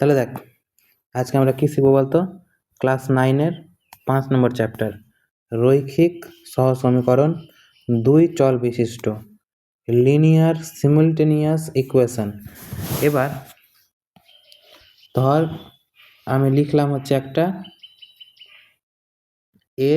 তাহলে দেখ, আজকে আমরা কি শিখবো বলতো? ক্লাস 9-এর 5 নম্বর চ্যাপ্টার, রৈখিক সহসমীকরণ, 2 চল বিশিষ্ট, লিনিয়ার সিমুলটেনিয়াস ইকুয়েশন। এবার ধর আমি লিখলাম হচ্ছে একটা এ,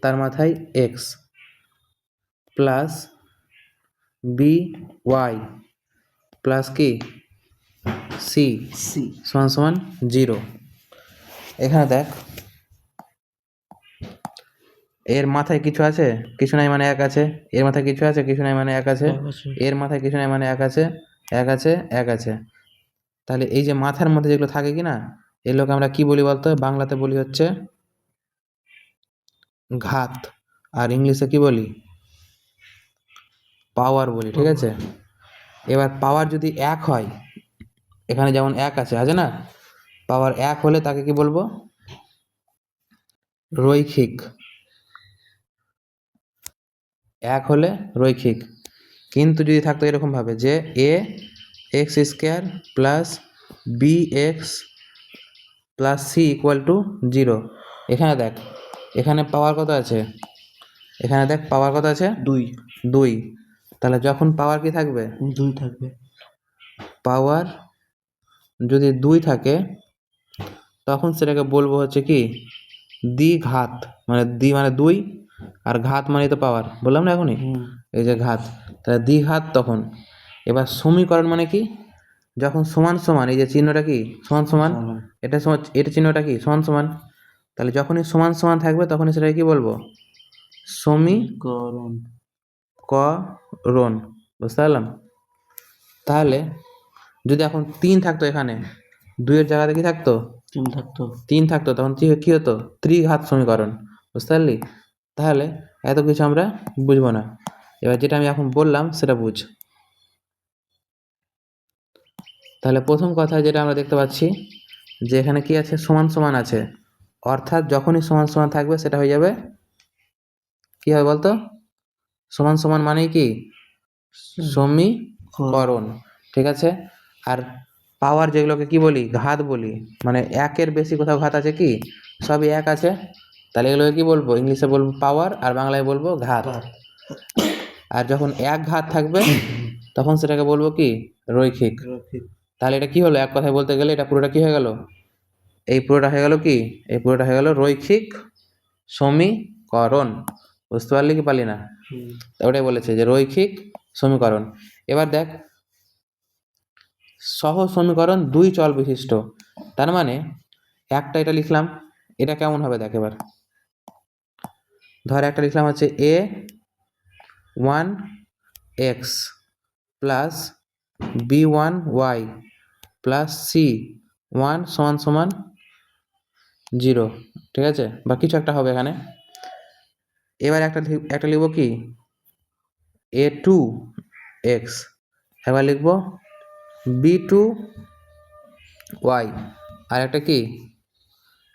তার মাথায় x plus B Y plus কি সি সমান সমান 0। এখানে দেখ, এর মাথায় কিছু আছে, কিছু নাই মানে 1 আছে। এর মাথায় কিছু আছে, কিছু নাই মানে 1 আছে। এর মাথায় কিছু নাই মানে 1 আছে, 1 আছে, 1 আছে। তাহলে এই যে মাথার মধ্যে যেগুলো থাকে কি না, এগুলোকে আমরা কি বলি বলতো? বাংলাতে বলি হচ্ছে ঘাত, আর ইংলিশে কি বলি? পাওয়ার বলি, ঠিক আছে? এবার পাওয়ার যদি 1 হয়, এখানে যেমন 1 আছে না, পাওয়ার 1 হলে তাকে কি বলবো? রৈখিক। 1 হলে রৈখিক। কিন্তু যদি থাকতো এরকম ভাবে যে a x square plus b x plus c equal to 0, এখানে দেখ, এখানে পাওয়ার কত আছে? এখানে দেখ পাওয়ার কত আছে? 2। তাহলে যখন পাওয়ার কি থাকবে? 2 থাকবে। পাওয়ার যদি 2 থাকে তখন সেটাকে বলবো হচ্ছে কি দ্বিঘাত। মানে দ্বি মানে 2 আর ঘাত মানে তো পাওয়ার, বললাম না এখনই? এই যে ঘাত, তাহলে দ্বিঘাত তখন। এবার সমীকরণ মানে কি? যখন সমান সমান, এই যে চিহ্নটা কি সমান সমান, এটা সমান, এটা চিহ্নটা কি সমান সমান। তাহলে যখনই সমান সমান থাকবে তখনই সেটাকে কি বলবো? সমীকরণ। বুঝতে পারলাম? তাহলে যদি এখন 3 থাকতো, এখানে 2 এর জায়গাতে কি থাকতো? 3 থাকতো, তখন কি হতো? ত্রিঘাত সমীকরণ। বুঝতে পারলি? তাহলে এত কিছু আমরা বুঝবো না, এবার যেটা আমি এখন বললাম সেটা বুঝ। তাহলে প্রথম কথা যেটা আমরা দেখতে পাচ্ছি যে এখানে কি আছে? সমান সমান আছে, অর্থাৎ যখনই সমান সমান থাকবে সেটা হয়ে যাবে কি হবে বলতো? সমান সমান মানেই কি সমীকরণ, ঠিক আছে? আর পাওয়ার যেগুলোকে কি বলি? ঘাত বলি। মানে 1-এর বেশি কোথাও ঘাত আছে কি? সবই 1 আছে, তাহলে এগুলোকে কি বলবো? ইংলিশে বলবো পাওয়ার, আর বাংলায় বলবো ঘাত। আর যখন 1 ঘাত থাকবে তখন সেটাকে বলবো কি? রৈখিক। তাহলে এটা কি হলো? এক কথায় বলতে গেলে এটা পুরোটা কি হয়ে গেল? এই পুরোটা হয়ে গেল কি? এই পুরোটা হয়ে গেল রৈখিক সমীকরণ। বুঝতে পারলি কি পারলি না? ওটাই বলেছে যে রৈখিক সমীকরণ। এবার দেখ, সহ সমীকরণ 2 চল বিশিষ্ট, তার মানে একটা এটা লিখলাম, এটা কেমন হবে দেখ। এবার ধর একটা লিখলাম হচ্ছে a 1 x plus b 1 y plus c 1 সমান সমান 0, ঠিক আছে? বা কিছু একটা হবে এখানে। এবার একটা লিখবো কি? এ 2 এক্স, এবার লিখবো বি 2 ওয়াই, আর একটা কি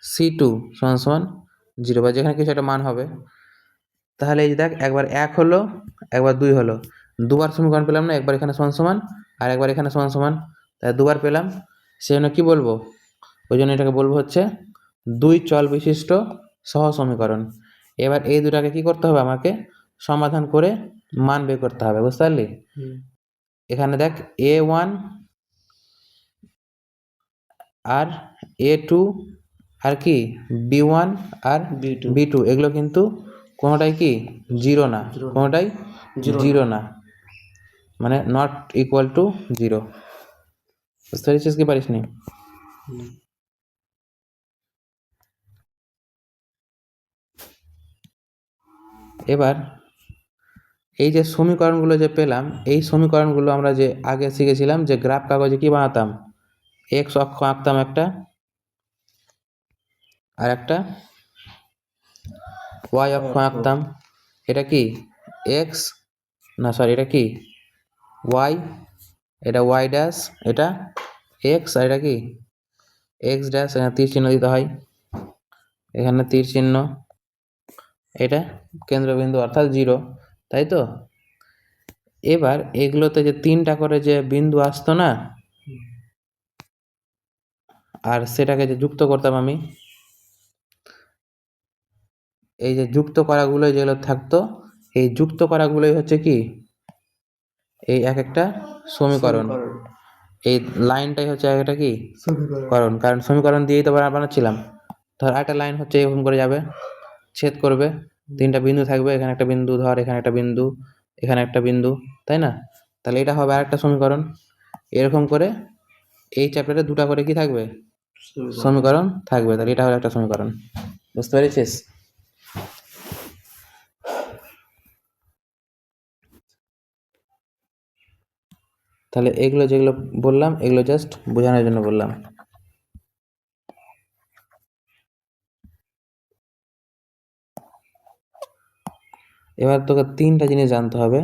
C2 সমান সমান 0, বা যেখানে কিছু একটা মান হবে। তাহলে এই দেখ, একবার 1 হলো, একবার 2 হলো, দুবার সমীকরণ পেলাম না? একবার এখানে সমান সমান আর একবার এখানে সমান সমান, তাই দুবার পেলাম। সেজন্য কি বলবো? ওই জন্য এটাকে বলবো হচ্ছে 2 চল বিশিষ্ট সহ সমীকরণ। এবার এই দুটাকে কি করতে হবে? আমাকে সমাধান করে মান বের করতে হবে। বুঝতে পারলি? এখানে দেখ A1 আর A2 আর কি B1 আর B2, এগুলো কিন্তু কোনোটাই কি 0 না, কোনোটাই 0 না, মানে নট ইকুয়াল টু 0। বুঝতে পেরেছিস কি পারিস নি? এবার এই যে সমীকরণগুলো যে পেলাম, এই সমীকরণগুলো আমরা যে আগে শিখেছিলাম যে গ্রাফ কাগজে কি বানাতাম? এক্স অক্ষ আঁকতাম একটা, আর একটা ওয়াই অক্ষ আঁকতাম। এটা কি এক্স, না সরি, এটা কি ওয়াই, এটা ওয়াই ড্যাশ, এটা এক্স, আর এটা কি এক্স ড্যাশ। এখানে তীর চিহ্ন দিতে হয়, এখানে তীর চিহ্ন, এটা কেন্দ্রবিন্দু অর্থাৎ 0, তাই তো? এবার এগুলোতে যে 3টা করে যে বিন্দু আসতো না, আর সেটাকে যে যুক্ত করতাম আমি, এই যে যুক্ত করাগুলো যেগুলো থাকতো, এই যুক্ত করাগুলোই হচ্ছে কি এই এক একটা সমীকরণ। এই লাইনটাই হচ্ছে এক একটা কি করণ, কারণ সমীকরণ দিয়েই তো বানাচ্ছিলাম। ধর একটা লাইন হচ্ছে এরকম করে যাবে, ছেদ করবে, তিনটা বিন্দু থাকবে, এখানে একটা বিন্দু, ধর এখানে একটা বিন্দু, এখানে একটা বিন্দু, তাই না? তাহলে এটা হবে আরেকটা সমীকরণ। এরকম করে এই চ্যাপ্টারে দুটা করে কি থাকবে সমীকরণ থাকবে। তাহলে এটা হলো একটা সমীকরণ। বুঝতে পেরেছিস? তাহলে এগুলো যেগুলো বললাম এগুলো জাস্ট বোঝানোর জন্য বললাম। এবার তোকে তিনটা জিনিস জানতে হবে।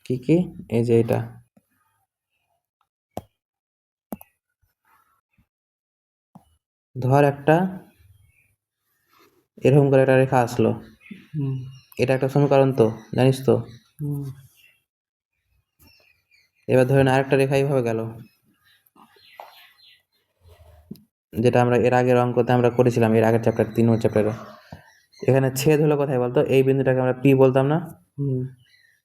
কি কি? এই যে এটা, ধর একটা এরকম করে একটা রেখা আসলো, এটা একটা সমীকরণ তো, জানিস তো? এবার ধরেন আরেকটা রেখা এইভাবে গেল, যেটা আমরা এর আগের অঙ্কতে আমরা করেছিলাম, এর আগের চ্যাপ্টার 3 নম্বর চ্যাপ্টারে। এখানে ছেদ হলো কোথায় বলতো? এই বিন্দুটাকে আমরা পি বলতাম না?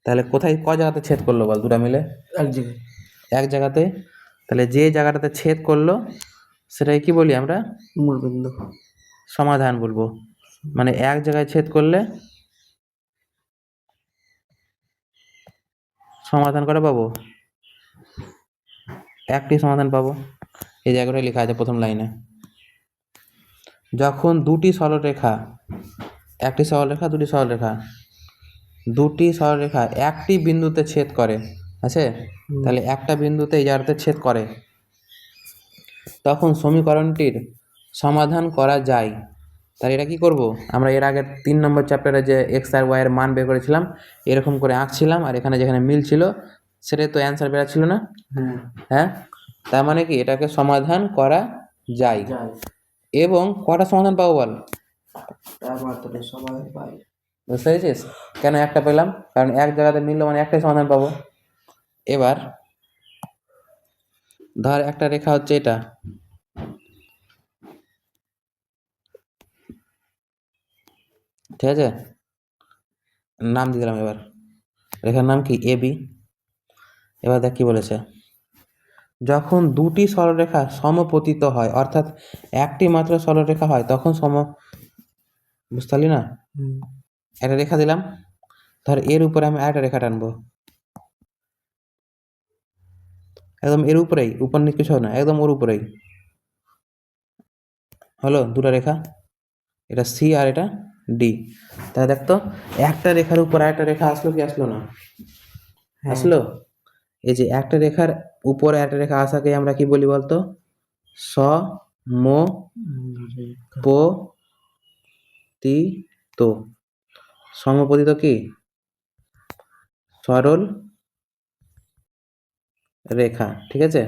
তাহলে কোথায় ক জায়গাতে ছেদ করলো বল দুটা মিলে? এক জায়গাতে। তাহলে যে জায়গাটাতে ছেদ করলো সেটাই কি বলি আমরা? মূলবিন্দু। সমাধান বলবো। মানে এক জায়গায় ছেদ করলে সমাধান করে পাবো, একটি সমাধান পাবো। এই জায়গাটায় লেখা আছে প্রথম লাইনে, যখন দুটি সরলরেখা, একটি সরলরেখা, দুটি সরলরেখা, দুটি সরলরেখা একটি বিন্দুতে ছেদ করে, আছে? তাহলে একটা বিন্দুতে এই জায়গাতে ছেদ করে, তখন সমীকরণটির সমাধান করা যায়। তাহলে এটা কি করব? আমরা এর আগের 3 নম্বর চ্যাপ্টারে যে এক্স আর ওয়াই এর মান বের করেছিলাম, এরকম করে আঁকছিলাম, আর এখানে যেখানে মিল ছিল সেটাই তো অ্যান্সার বেরাচ্ছিল না? হ্যাঁ, তার মানে কি এটাকে সমাধান করা যায়। এবং কটা সমাধান পাবো বল? বুঝতে পেরেছিস কেন একটা পেলাম? কারণ এক জায়গাতে মিললো মানে একটাই সমাধান পাবো। এবার ধর একটা রেখা হচ্ছে এটা, ঠিক আছে? নাম দিয়ে দিলাম। এবার রেখার নাম কি? A B. এবার দেখ কি বলেছে, যখন দুটি সরলরেখা সমপতিত হয়, অর্থাৎ একটি মাত্র সরলরেখা হয়, তখন বুঝতে পারলি না? একটা রেখা দিলাম, ধর এর উপরে আমি আরেকটা রেখা টানবো, একদম এর উপরেই, উপর নিচ কিছু না, একদম ওর উপরেই হলো দুটো রেখা, এটা সি আর এটা ডি। তাহলে দেখতো একটা রেখার উপর আরেকটা রেখা আসলো কি আসলো না? আসলো। এই যে একটা রেখার উপরে একটা রেখা আসাকে আমরা কি বলি বলতো? সমপতিত। সমপতিত কি? সরল রেখা, ঠিক আছে?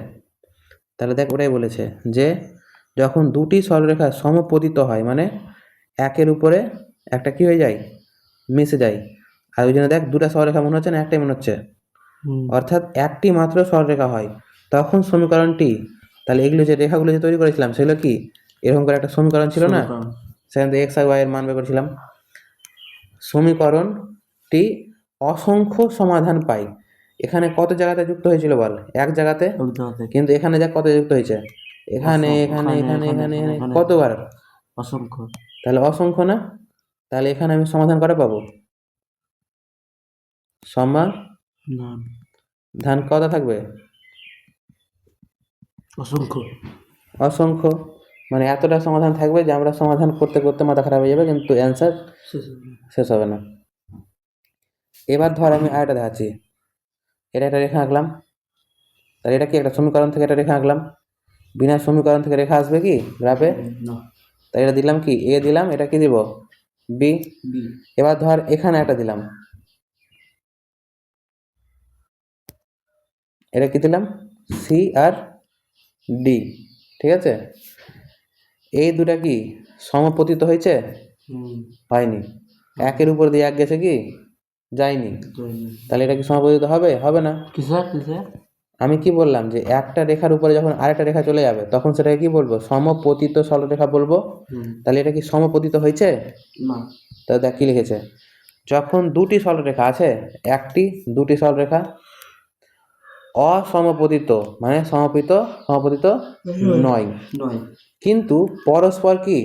তাহলে দেখ ওটাই বলেছে যে যখন দুটি সরলরেখা সমপতিত হয়, মানে একের উপরে একটা কি হয়ে যায়? মিশে যায়। আর ওই জন্য দেখ দুটা সরলরেখা মনে হচ্ছে না, একটাই মনে হচ্ছে, অর্থাৎ একটি মাত্র সরলরেখা হয়, তখন সমীকরণটি, তাহলে এগুলো যে রেখাগুলো যে তৈরি করেছিলাম সেগুলো কি এরকম করে একটা সমীকরণ ছিল না? সেখান থেকে এক্স আর ওয়াই এর মান বের করেছিলাম। সমীকরণটি অসংখ্য সমাধান পাই। এখানে কত জায়গাতে যুক্ত হয়েছিল বল? এক জায়গাতে। কিন্তু এখানে দেখ কত যুক্ত হয়েছে, এখানে এখানে এখানে এখানে এখানে কতবার? অসংখ্য। তাহলে অসংখ্য না? তাহলে এখানে আমি সমাধান করে পাবো সমাধান কত থাকবে? অসংখ্য। অসংখ্য মানে এতটা সমাধান থাকবে যে আমরা সমাধান করতে করতে মাথা খারাপ হয়ে যাবে, কিন্তু অ্যান্সার শেষ হবে না। এবার ধর আমি আরেকটা দেখাচ্ছি, এটা একটা রেখা আঁকলাম, তাহলে এটা কি একটা সমীকরণ থেকে একটা রেখা আঁকলাম? বিনা সমীকরণ থেকে রেখা আসবে কি গ্রাফে? তাই এটা দিলাম কি এ দিলাম, এটা কি দিব? বি। এবার ধর এখানে একটা দিলাম, এটা কি দিলাম? সি আর ডি, ঠিক আছে? এই দুটা কি সমপতিত হয়েছে? হয়নি। একের উপর দিয়ে এক গেছে কি? যায়নি। তাহলে এটা কি সমপতিত হবে? হবে না। কিসের? আমি কি বললাম যে একটা রেখার উপরে যখন আরেকটা রেখা চলে যাবে তখন সেটাকে কি বলবো, সমপতিত সরলরেখা বলবো। তাহলে এটা কি সমপতিত হয়েছে? না। তাহলে দেখ কি লিখেছে, যখন দুটি সরলরেখা আছে, একটি দুটি সরলরেখা অসমপতিত মানে সমপতিত নয়, নয়, কিন্তু পরস্পর কি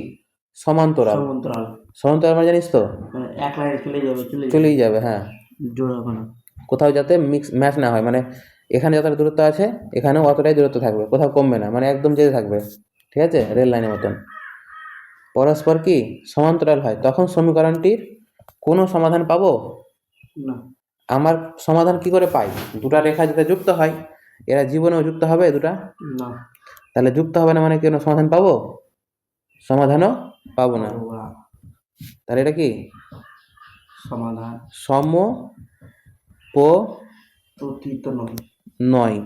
সমান্তরাল। সমান্তরাল। সমান্তরাল মানে জানিস তো, মানে এক লাইনে চলেই যাবে, হ্যাঁ, জোড়া হবে না। কোথাও যাতে ম্যাচ না হয়, মানে এখানে যতটা দূরত্ব আছে এখানেও অতটাই দূরত্ব থাকবে, কোথাও কমবে না, মানে একদম যেতে থাকবে, ঠিক আছে, রেল লাইনের মতন। পরস্পর কি সমান্তরাল হয়, তখন সমীকরণটির কোনো সমাধান পাবো না। আমার সমাধান কি করে পাই, দুটা রেখা যাতে যুক্ত হয়, এরা জীবনেও যুক্ত হবে দুটা? না। তাহলে যুক্ত হবে না মানে কোনো সমাধান পাবো? সমাধানও পাবো না। তাহলে এটা কি সমাধান সমপতিত নয়।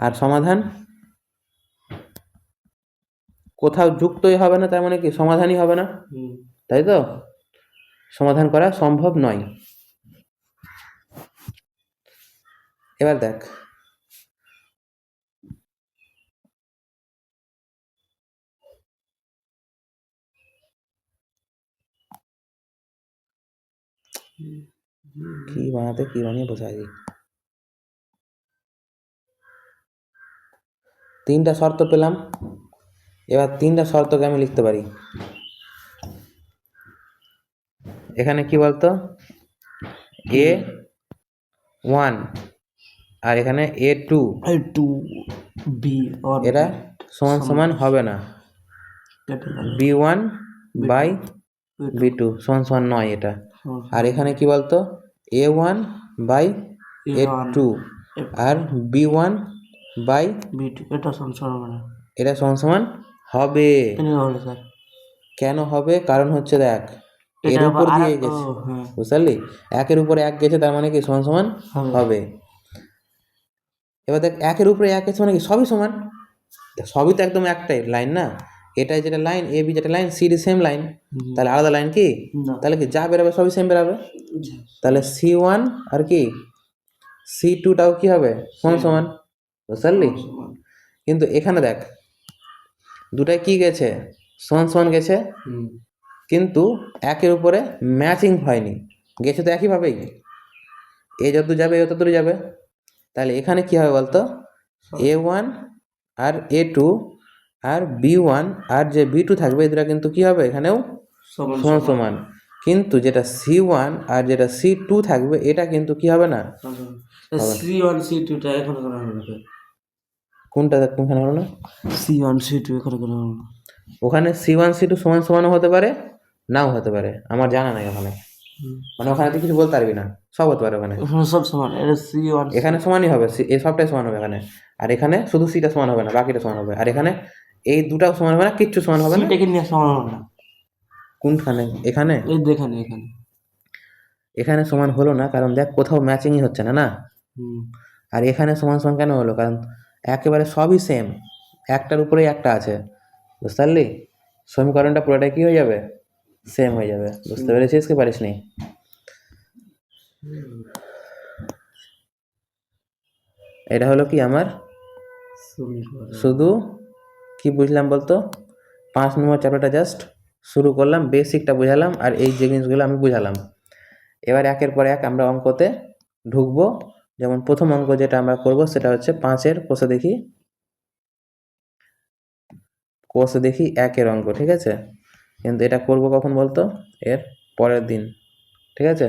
আর সমাধান কোথাও যুক্তই হবে না, তার মানে কি সমাধানই হবে না, তাই তো, সমাধান করা সম্ভব নয়। এবার দেখ, কি বানিয়ে বসাই দিই। তিনটা শর্ত পেলাম, এবার তিনটা শর্তকে আমি লিখতে পারি। এখানে কি বলতো, A1 আর এখানে A2 বি এরা সমান সমান হবে না, B1 বাই B2 সমান সমান নয় এটা। আর এখানে কি বলতো, A1 by A2 R B1 by B2 এটা সমান সমান হবে না। এটা সমান সমান হবে। স্যার কেন হবে, কারণ হচ্ছে দেখ, এর এটা উপর আবার দিয়ে গেছে, বুঝলি, একের উপরে এক গেছে, তার মানে কি সমান সমান হবে। এবার দেখ একের উপরে এক গেছে মানে কি সবই সমান, সবই তো একদম একটাই লাইন না, এটাই যেটা লাইন এ বি যেটা line c d same line, তাহলে আলাদা লাইন কি, তাহলে কি যা বেরাবে সবই সেম বেরাবে, তাহলে C1 আর কি C2টাও কি হবে সমান সমান, বুঝলি। কিন্তু এখানে দেখ দুটাই কি গেছে, সমান সমান গেছে, কিন্তু একের উপরে ম্যাচিং হয়নি, গেছে তো একইভাবেই, এ যত যাবে এ তত দূরে যাবে। তাহলে এখানে কি হবে বলতো, A1 আর A2 আর B1 আর যে B2 থাকবে এরা কিন্তু কি হবে এখানেও সমান সমান, কিন্তু যেটা C1 আর যেটা C2 থাকবে এটা কিন্তু কি হবে না, C1 C2 টা এখানে করা হবে না। কোনটা কোনখানে হলো না, C1 C2 এখানে করা হবে না। ওখানে C1 C2 সমান সমানও হতে পারে, নাও হতে পারে, আমার জানা নাই ওখানে, মানে ওখানে তুই কিছু বলতে পারবি না, সব হতে পারে ওখানে, সব সমান, এটা C1 এখানে সমানই হবে, এই সবটাই সমান হবে এখানে, আর এখানে শুধু সিটা সমান হবে না, বাকিটা সমান হবে, আর এখানে এই দুটাও সমান হবে না, কিচ্ছু সমান হবে না। সিটাকে নিয়ে সমান হবে না কোনখানে, এখানে এই দেখেন এখানে এখানে সমান হলো না, কারণ দেখ কোথাও ম্যাচিংই হচ্ছে না না। আর এখানে সমান সমান কেন হলো, কারণ একেবারে সবই সেম, একটার উপরেই একটা আছে, বুঝতে পারলি, সমীকরণটা পুরোটাই কি হয়ে যাবে, সেম হয়ে যাবে, বুঝতে পেরেছিস কি পারিস নি। এটা হলো কি আমার শুধু কি বুঝলাম বলতো, 5 নম্বর চ্যাপ্টারটা জাস্ট শুরু করলাম, বেসিকটা বুঝালাম, আর এই যে জিনিসগুলো আমি বুঝালাম। এবার একের পর এক আমরা অঙ্কতে ঢুকবো। যেমন প্রথম অঙ্ক যেটা আমরা করব সেটা হচ্ছে 5-এর কোষে দেখি 1-এর অঙ্ক, ঠিক আছে, কিন্তু এটা করব কখন বলতো, এর পরের দিন, ঠিক আছে।